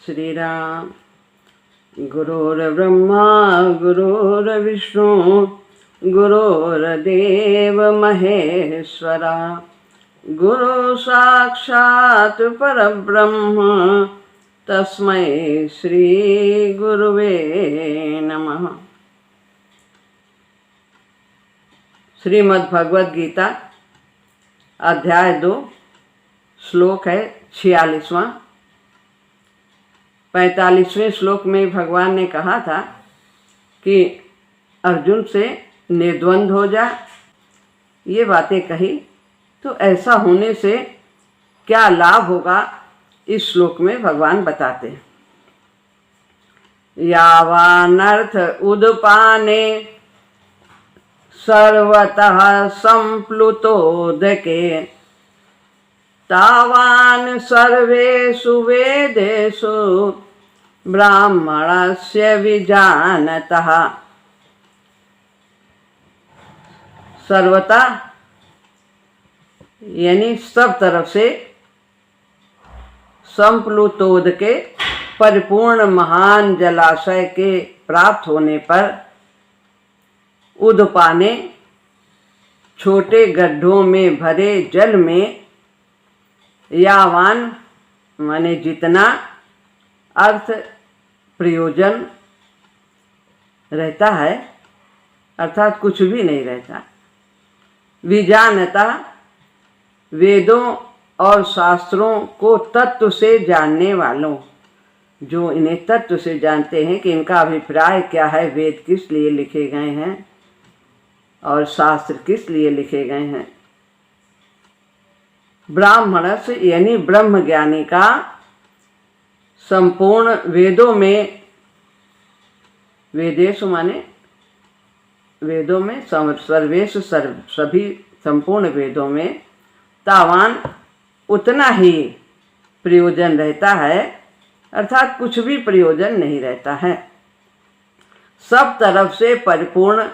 श्री राम। गुरुर्ब्रह्मा गुरुर्विष्णु गुरुर्देव महेश्वरा, गुरु साक्षात् परब्रह्म तस्मै श्री गुरुवे नमः। श्रीमद् भगवद गीता अध्याय 2 श्लोक है 46वां। 45वें श्लोक में भगवान ने कहा था कि अर्जुन से निर्द्वंद हो जा। ये बातें कही तो ऐसा होने से क्या लाभ होगा, इस श्लोक में भगवान बताते हैं। यावानर्थ उदपाने सर्वतः संप्लुतोदके, तावान् सर्वेषु वेदेषु ब्राह्मणस्य विजानतः। सर्वता यानी सब तरफ से, संप्लुतोद के परिपूर्ण महान जलाशय के प्राप्त होने पर, उदपाने छोटे गड्ढों में भरे जल में, यावान माने जितना, अर्थ प्रयोजन रहता है, अर्थात कुछ भी नहीं रहता। विजानता वेदों और शास्त्रों को तत्व से जानने वालों, जो इन्हें तत्व से जानते हैं कि इनका अभिप्राय क्या है, वेद किस लिए लिखे गए हैं और शास्त्र किस लिए लिखे गए हैं। ब्राह्मणस यानी ब्रह्म ज्ञानी का संपूर्ण वेदों में, वेदेश माने वेदों में, सर्वेश सभी संपूर्ण वेदों में, तावान उतना ही प्रयोजन रहता है, अर्थात कुछ भी प्रयोजन नहीं रहता है। सब तरफ से परिपूर्ण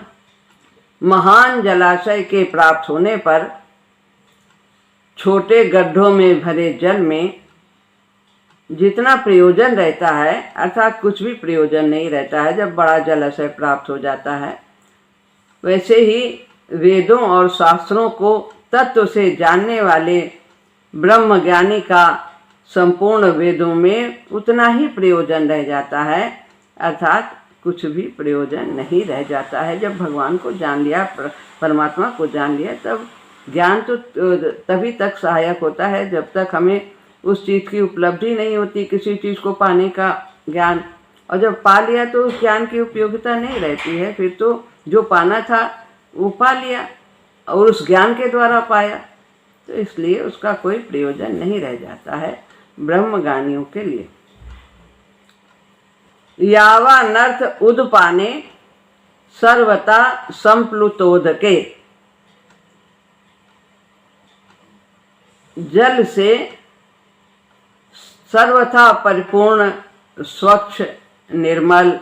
महान जलाशय के प्राप्त होने पर, छोटे गड्ढों में भरे जल में जितना प्रयोजन रहता है, अर्थात कुछ भी प्रयोजन नहीं रहता है जब बड़ा जलाशय प्राप्त हो जाता है, वैसे ही वेदों और शास्त्रों को तत्व से जानने वाले ब्रह्म ज्ञानी का संपूर्ण वेदों में उतना ही प्रयोजन रह जाता है, अर्थात कुछ भी प्रयोजन नहीं रह जाता है। जब भगवान को जान लिया, परमात्मा को जान लिया, तब ज्ञान तो तभी तक सहायक होता है जब तक हमें उस चीज़ की उपलब्धि नहीं होती, किसी चीज़ को पाने का ज्ञान। और जब पा लिया तो उस ज्ञान की उपयोगिता नहीं रहती है, फिर तो जो पाना था वो पा लिया और उस ज्ञान के द्वारा पाया, तो इसलिए उसका कोई प्रयोजन नहीं रह जाता है ब्रह्मज्ञानियों के लिए। यावानर्थ उदपाने सर्वता संप्लुतोदके, जल से सर्वथा परिपूर्ण, स्वच्छ, निर्मल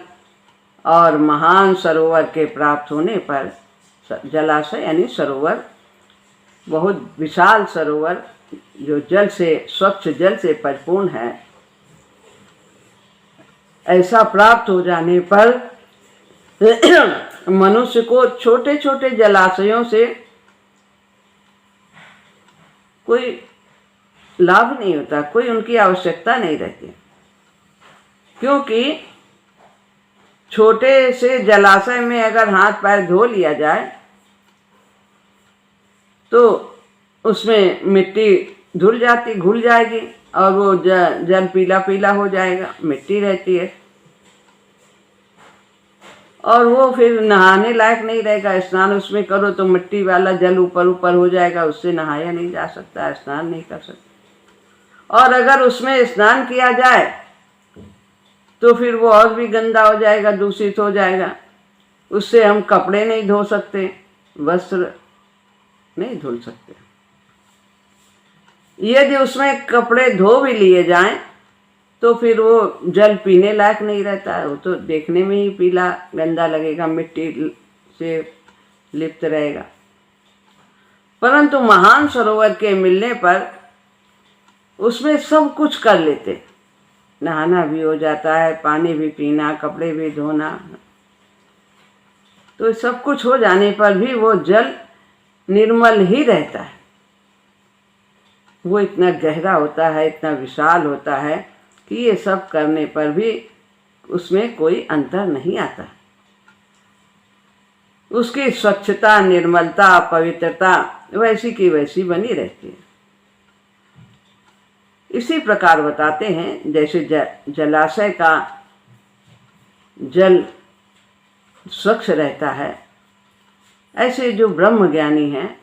और महान सरोवर के प्राप्त होने पर, जलाशय यानी सरोवर, बहुत विशाल सरोवर जो जल से, स्वच्छ जल से परिपूर्ण है, ऐसा प्राप्त हो जाने पर मनुष्य को छोटे छोटे जलाशयों से कोई लाभ नहीं होता, कोई उनकी आवश्यकता नहीं रहती, क्योंकि छोटे से जलाशय में अगर हाथ पैर धो लिया जाए तो उसमें मिट्टी धुल जाती, घुल जाएगी और वो जल पीला पीला हो जाएगा, मिट्टी रहती है, और वो फिर नहाने लायक नहीं रहेगा। स्नान उसमें करो तो मिट्टी वाला जल ऊपर ऊपर हो जाएगा, उससे नहाया नहीं जा सकता, स्नान नहीं कर सकता। और अगर उसमें स्नान किया जाए तो फिर वो और भी गंदा हो जाएगा, दूषित हो जाएगा, उससे हम कपड़े नहीं धो सकते, वस्त्र नहीं धुल सकते। यदि उसमें कपड़े धो भी लिए जाएं तो फिर वो जल पीने लायक नहीं रहता है, वो तो देखने में ही पीला गंदा लगेगा, मिट्टी से लिप्त रहेगा। परंतु महान सरोवर के मिलने पर उसमें सब कुछ कर लेते, नहाना भी हो जाता है, पानी भी पीना, कपड़े भी धोना। तो सब कुछ हो जाने पर भी वो जल निर्मल ही रहता है। वो इतना गहरा होता है, इतना विशाल होता है कि ये सब करने पर भी उसमें कोई अंतर नहीं आता। उसकी स्वच्छता, निर्मलता, पवित्रता वैसी की वैसी बनी रहती है। इसी प्रकार बताते हैं, जैसे जलाशय का जल स्वच्छ रहता है, ऐसे जो ब्रह्म ज्ञानी हैं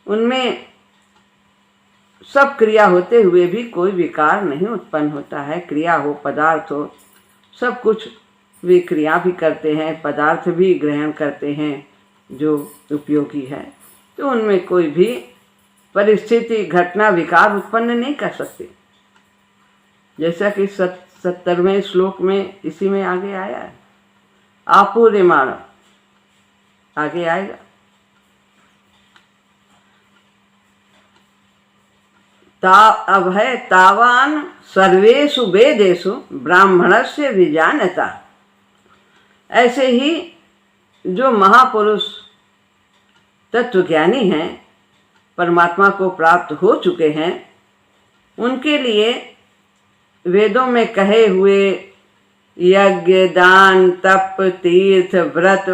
उनमें सब क्रिया होते हुए भी कोई विकार नहीं उत्पन्न होता है। क्रिया हो, पदार्थ हो, सब कुछ वे क्रिया भी करते हैं, पदार्थ भी ग्रहण करते हैं जो उपयोगी है। तो उनमें कोई भी परिस्थिति, घटना, विकार उत्पन्न नहीं कर सकते। जैसा कि 70वें श्लोक में इसी में आगे आया है, आपूर्यमाण आगे आएगा। अभय तावान सर्वेषु वेदेषु ब्राह्मणस्य विजानता। ऐसे ही जो महापुरुष तत्वज्ञानी हैं, परमात्मा को प्राप्त हो चुके हैं, उनके लिए वेदों में कहे हुए यज्ञ, दान, तप, तीर्थ, व्रत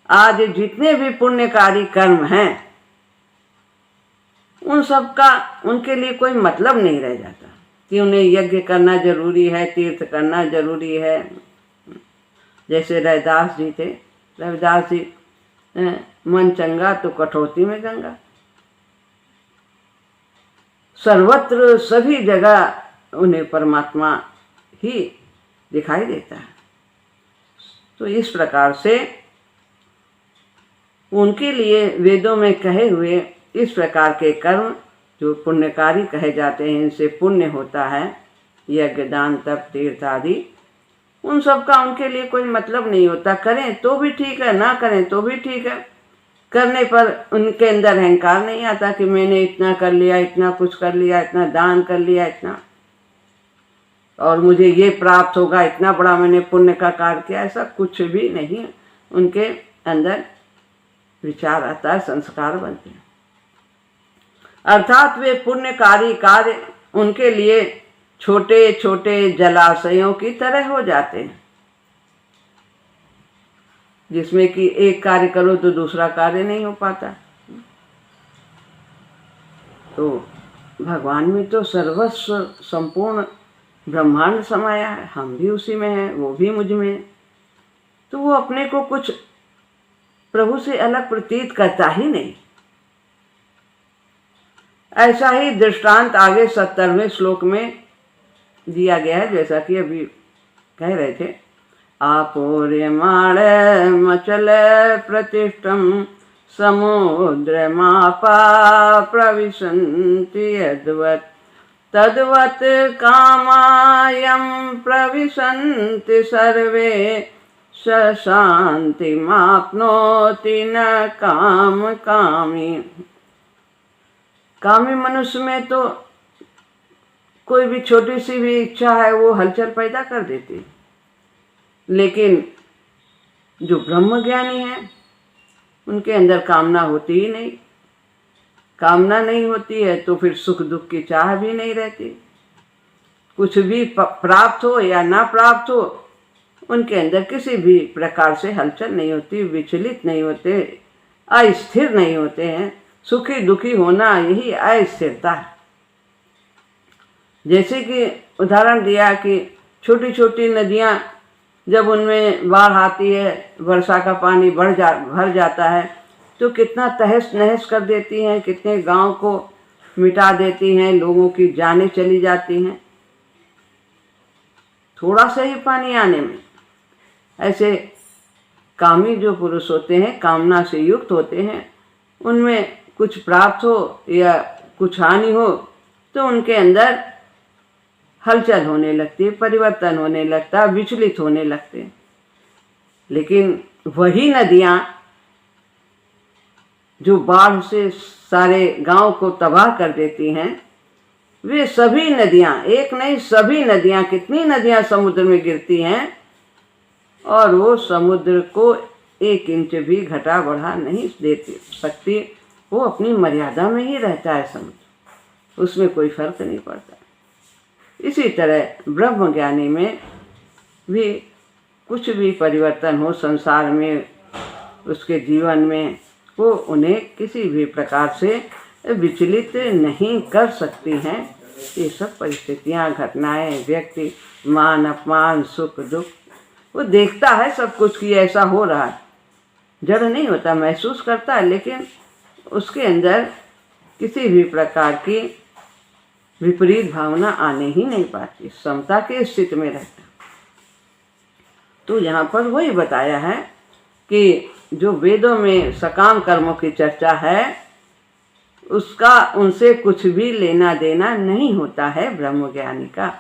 आदि जितने भी पुण्यकारी कर्म हैं, उन सब का उनके लिए कोई मतलब नहीं रह जाता कि उन्हें यज्ञ करना जरूरी है, तीर्थ करना जरूरी है। जैसे रविदास जी थे, रविदास जी मन चंगा तो कठौती में गंगा। सर्वत्र सभी जगह उन्हें परमात्मा ही दिखाई देता है। तो इस प्रकार से उनके लिए वेदों में कहे हुए इस प्रकार के कर्म जो पुण्यकारी कहे जाते हैं, इनसे पुण्य होता है, यज्ञ, दान, तप, तीर्थ आदि, उन सब का उनके लिए कोई मतलब नहीं होता। करें तो भी ठीक है, ना करें तो भी ठीक है। करने पर उनके अंदर अहंकार नहीं आता कि मैंने इतना कर लिया, इतना कुछ कर लिया, इतना दान कर लिया, इतना, और मुझे ये प्राप्त होगा, इतना बड़ा मैंने पुण्य का कार्य किया। ऐसा कुछ भी नहीं उनके अंदर विचार आता है, संस्कार बनते हैं। अर्थात वे पुण्यकारी कार्य उनके लिए छोटे छोटे जलाशयों की तरह हो जाते हैं, जिसमें कि एक कार्य करो तो दूसरा कार्य नहीं हो पाता। तो भगवान में तो सर्वस्व संपूर्ण ब्रह्मांड समाया है, हम भी उसी में हैं, वो भी मुझ में है। तो वो अपने को कुछ प्रभु से अलग प्रतीत करता ही नहीं। ऐसा ही दृष्टांत आगे 70वें श्लोक में दिया गया है, जैसा कि अभी कह रहे थे। आपूर्यमाण मचल प्रतिष्ठम समुद्रमापा प्रविशन्ति यद्वत् तद्वत् कामायं प्रविशन्ति सर्वे स शान्तिमाप्नोति न काम कामी। कामी मनुष्य में तो कोई भी छोटी सी भी इच्छा है वो हलचल पैदा कर देती है, लेकिन जो ब्रह्मज्ञानी है उनके अंदर कामना होती ही नहीं। कामना नहीं होती है तो फिर सुख दुख की चाह भी नहीं रहती। कुछ भी प्राप्त हो या ना प्राप्त हो, उनके अंदर किसी भी प्रकार से हलचल नहीं होती, विचलित नहीं होते, अस्थिर नहीं होते हैं। सुखी दुखी होना यही अस्थिरता है। जैसे कि उदाहरण दिया कि छोटी छोटी नदियाँ जब उनमें बाढ़ आती है, वर्षा का पानी भर जाता है, तो कितना तहस नहस कर देती हैं, कितने गांव को मिटा देती हैं, लोगों की जानें चली जाती हैं थोड़ा सा ही पानी आने में। ऐसे कामी जो पुरुष होते हैं, कामना से युक्त होते हैं, उनमें कुछ प्राप्त हो या कुछ हानि हो तो उनके अंदर हलचल होने लगती है, परिवर्तन होने लगता है, विचलित होने लगते हैं। लेकिन वही नदियाँ जो बाढ़ से सारे गांव को तबाह कर देती हैं, वे सभी नदियाँ, एक नहीं सभी नदियाँ, कितनी नदियाँ समुद्र में गिरती हैं और वो समुद्र को 1 इंच भी घटा बढ़ा नहीं देती सकती। वो अपनी मर्यादा में ही रहता है समुद्र, उसमें कोई फर्क नहीं पड़ता। इसी तरह ब्रह्मज्ञानी में भी कुछ भी परिवर्तन हो संसार में, उसके जीवन में, वो उन्हें किसी भी प्रकार से विचलित नहीं कर सकती हैं। ये सब परिस्थितियाँ, घटनाएं, व्यक्ति, मान अपमान, सुख दुख, वो देखता है सब कुछ कि ऐसा हो रहा है, जड़ नहीं होता, महसूस करता है, लेकिन उसके अंदर किसी भी प्रकार की विपरीत भावना आने ही नहीं पाती, समता की स्थिति में रहता। तो यहाँ पर वही बताया है कि जो वेदों में सकाम कर्मों की चर्चा है, उसका उनसे कुछ भी लेना देना नहीं होता है ब्रह्मज्ञानी का।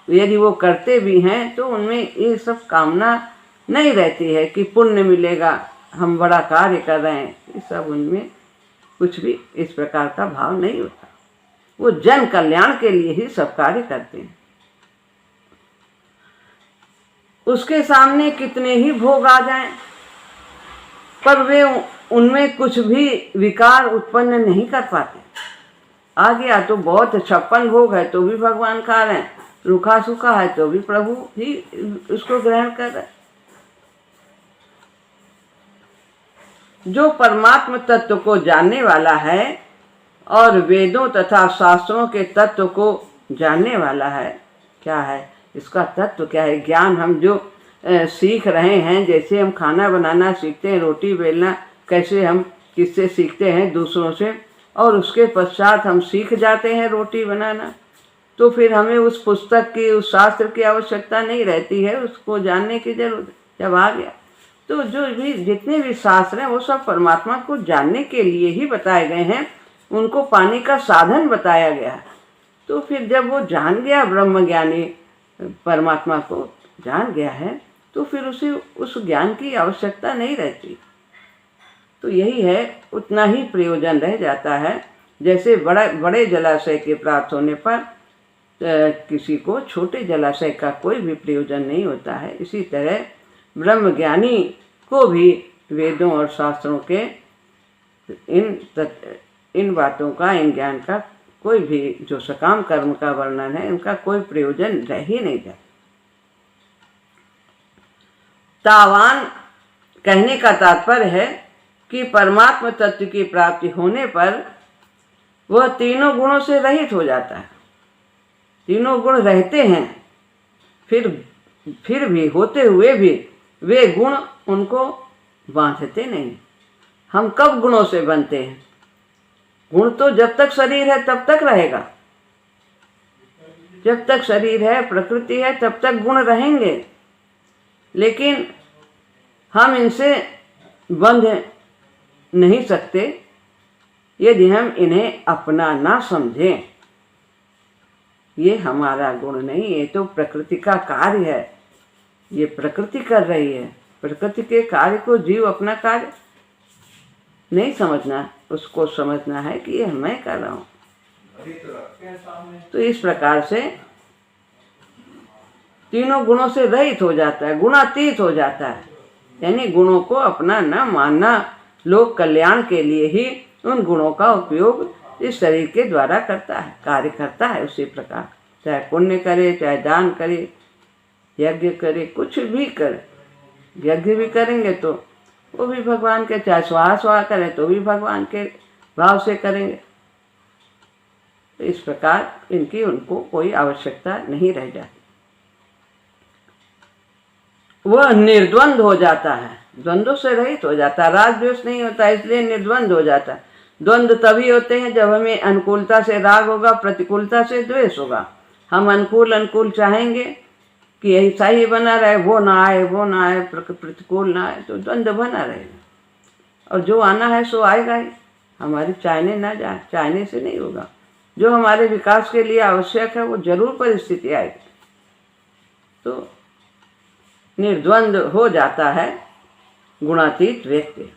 यदि वो करते भी हैं तो उनमें ये सब कामना नहीं रहती है कि पुण्य मिलेगा, हम बड़ा कार्य कर रहे हैं, ये सब उनमें कुछ भी इस प्रकार का भाव नहीं होता। वो जन कल्याण के लिए ही सब कार्य करते हैं। उसके सामने कितने ही भोग आ जाएं, पर वे उनमें कुछ भी विकार उत्पन्न नहीं कर पाते। आ गया तो बहुत 56 भोग है तो भी भगवान खा रहे हैं, रूखा सूखा है तो भी प्रभु ही उसको ग्रहण कर रहे हैं। जो परमात्म तत्व को जानने वाला है और वेदों तथा शास्त्रों के तत्व को जानने वाला है, क्या है इसका तत्व, क्या है ज्ञान, हम जो सीख रहे हैं, जैसे हम खाना बनाना सीखते हैं, रोटी बेलना, कैसे हम किससे सीखते हैं, दूसरों से, और उसके पश्चात हम सीख जाते हैं रोटी बनाना, तो फिर हमें उस पुस्तक की, उस शास्त्र की आवश्यकता नहीं रहती है, उसको जानने की जरूरत जब आ गया। तो जो भी जितने भी शास्त्र हैं वो सब परमात्मा को जानने के लिए ही बताए गए हैं, उनको पाने का साधन बताया गया है। तो फिर जब वो जान गया, ब्रह्मज्ञानी परमात्मा को जान गया है, तो फिर उसे उस ज्ञान की आवश्यकता नहीं रहती। तो यही है, उतना ही प्रयोजन रह जाता है। जैसे बड़े जलाशय के प्राप्त होने पर किसी को छोटे जलाशय का कोई भी प्रयोजन नहीं होता है, इसी तरह ब्रह्मज्ञानी को भी वेदों और शास्त्रों के इन बातों का, इन ज्ञान का कोई भी जो सकाम कर्म का वर्णन है, उनका कोई प्रयोजन रह ही नहीं जाता। तावान कहने का तात्पर्य है कि परमात्म तत्व की प्राप्ति होने पर वह तीनों गुणों से रहित हो जाता है। तीनों गुण रहते हैं, फिर भी होते हुए भी वे गुण उनको बांधते नहीं। हम कब गुणों से बनते हैं? गुण तो जब तक शरीर है तब तक रहेगा, जब तक शरीर है, प्रकृति है, तब तक गुण रहेंगे, लेकिन हम इनसे बंध नहीं सकते यदि हम इन्हें अपना ना समझें। ये हमारा गुण नहीं, ये तो प्रकृति का कार्य है, ये प्रकृति कर रही है। प्रकृति के कार्य को जीव अपना कार्य नहीं समझना, उसको समझना है कि ये मैं कर रहा हूँ। तो इस प्रकार से तीनों गुणों से रहित हो जाता है, गुणातीत हो जाता है, यानी गुणों को अपना न मानना, लोक कल्याण के लिए ही उन गुणों का उपयोग इस शरीर के द्वारा करता है, कार्य करता है। उसी प्रकार चाहे पुण्य करे, चाहे दान करे, यज्ञ करे, कुछ भी करे, यज्ञ भी करेंगे तो वो भी भगवान के, चाहे स्वाहा करें तो भी भगवान के भाव से करेंगे। तो इस प्रकार इनकी उनको कोई आवश्यकता नहीं रह जाती। वह निर्द्वंद हो जाता है, द्वंद्व से रहित हो जाता है, राग द्वेष नहीं होता, इसलिए निर्द्वंद हो जाता है। द्वंद्व तभी होते हैं जब हमें अनुकूलता से राग होगा, प्रतिकूलता से द्वेष होगा। हम अनुकूल चाहेंगे कि ऐसा ही बना रहे, वो ना आए, प्रतिकूल ना आए, तो द्वंद्व बना रहेगा। और जो आना है सो आएगा ही, हमारे चाहने से नहीं होगा। जो हमारे विकास के लिए आवश्यक है वो जरूर परिस्थिति आएगी। तो निर्द्वंद हो जाता है गुणातीत व्यक्ति।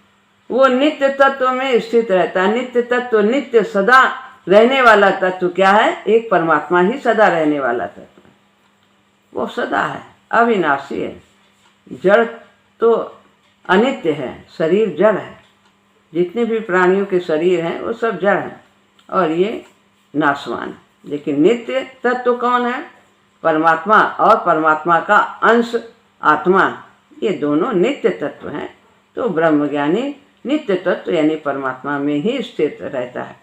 वो नित्य तत्व में स्थित रहता है। नित्य तत्व नित्य सदा रहने वाला तत्व क्या है? एक परमात्मा ही सदा रहने वाला तत्व है। वो सदा है, अविनाशी है। जड़ तो अनित्य है, शरीर जड़ है। जितने भी प्राणियों के शरीर हैं वो सब जड़ हैं और ये नाशवान है। लेकिन नित्य तत्व कौन है? परमात्मा और परमात्मा का अंश आत्मा, ये दोनों नित्य तत्व हैं। तो ब्रह्मज्ञानी नित्य तत्व यानी परमात्मा में ही स्थित रहता है।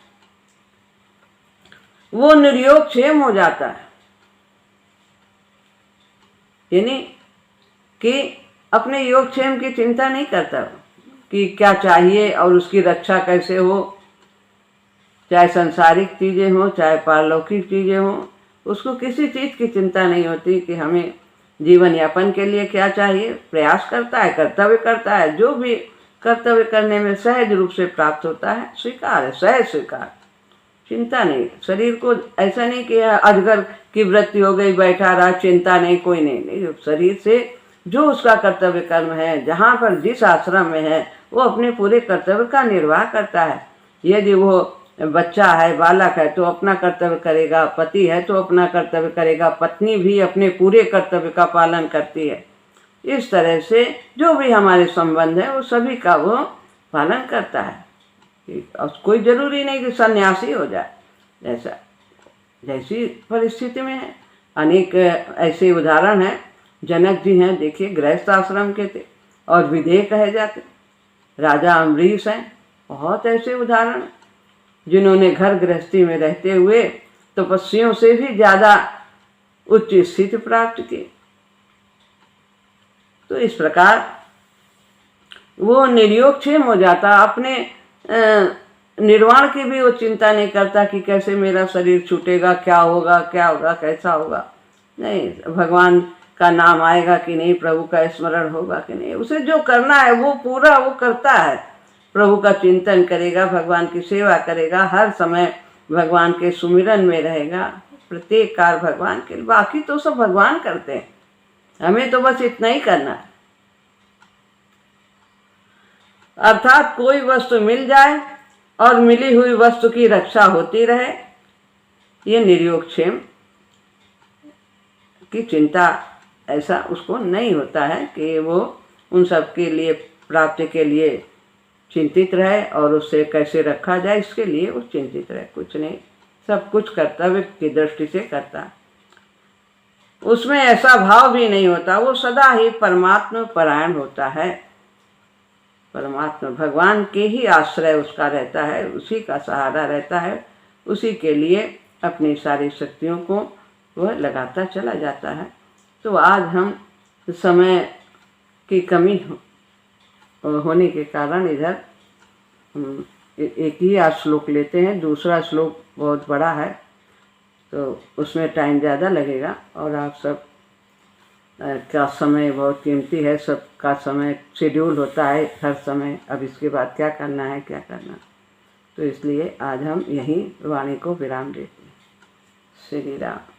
वो निर्योग क्षेम हो जाता है, यानी कि अपने योगक्षेम की चिंता नहीं करता कि क्या चाहिए और उसकी रक्षा कैसे हो, चाहे सांसारिक चीज़ें हों चाहे पारलौकिक चीज़ें हों, उसको किसी चीज़ की चिंता नहीं होती कि हमें जीवन यापन के लिए क्या चाहिए। प्रयास करता है, कर्तव्य करता है, जो भी कर्तव्य करने में सहज रूप से प्राप्त होता है स्वीकार है, सहज स्वीकार, चिंता नहीं। शरीर को ऐसा नहीं कि अजगर की वृत्ति हो गई, बैठा रहा, चिंता नहीं, कोई नहीं। शरीर से जो उसका कर्तव्य कर्म है, जहाँ पर जिस आश्रम में है, वो अपने पूरे कर्तव्य का निर्वाह करता है। यदि वो बच्चा है, बालक है, तो अपना कर्तव्य करेगा, पति है तो अपना कर्तव्य करेगा, पत्नी भी अपने पूरे कर्तव्य का पालन करती है। इस तरह से जो भी हमारे संबंध है वो सभी का वो पालन करता है। कोई जरूरी नहीं कि सन्यासी हो जाए, जैसा जैसी परिस्थिति में है। अनेक ऐसे उदाहरण हैं। जनक जी हैं, देखिए गृहस्थ आश्रम के थे और विदेह कहे जाते। राजा अम्बरीश हैं, बहुत ऐसे उदाहरण जिन्होंने घर गृहस्थी में रहते हुए तपस्वियों से भी ज़्यादा उच्च स्थिति प्राप्त की। तो इस प्रकार वो निर्योगक्षेम हो जाता, अपने निर्वाण की भी वो चिंता नहीं करता कि कैसे मेरा शरीर छूटेगा, क्या होगा, कैसा होगा। नहीं, भगवान का नाम आएगा कि नहीं, प्रभु का स्मरण होगा कि नहीं, उसे जो करना है वो पूरा वो करता है। प्रभु का चिंतन करेगा, भगवान की सेवा करेगा, हर समय भगवान के सुमिरन में रहेगा, प्रत्येक कार्य भगवान के। बाकी तो सब भगवान करते हैं, हमें तो बस इतना ही करना है। अर्थात कोई वस्तु मिल जाए और मिली हुई वस्तु की रक्षा होती रहे, ये निर्योगक्षेम की चिंता ऐसा उसको नहीं होता है कि वो उन सब के लिए प्राप्ति के लिए चिंतित रहे और उससे कैसे रखा जाए इसके लिए वो चिंतित रहे। कुछ नहीं, सब कुछ कर्तव्य की दृष्टि से करता है। उसमें ऐसा भाव भी नहीं होता, वो सदा ही परमात्मा परायण होता है। परमात्मा भगवान के ही आश्रय उसका रहता है, उसी का सहारा रहता है, उसी के लिए अपनी सारी शक्तियों को वह लगाता चला जाता है। तो आज हम समय की कमी होने के कारण इधर एक ही आज श्लोक लेते हैं। दूसरा श्लोक बहुत बड़ा है तो उसमें टाइम ज़्यादा लगेगा और आप सब का समय बहुत कीमती है, सबका समय शेड्यूल होता है हर समय, अब इसके बाद क्या करना है क्या करना, तो इसलिए आज हम यहीं वाणी को विराम देते हैं। श्री राम।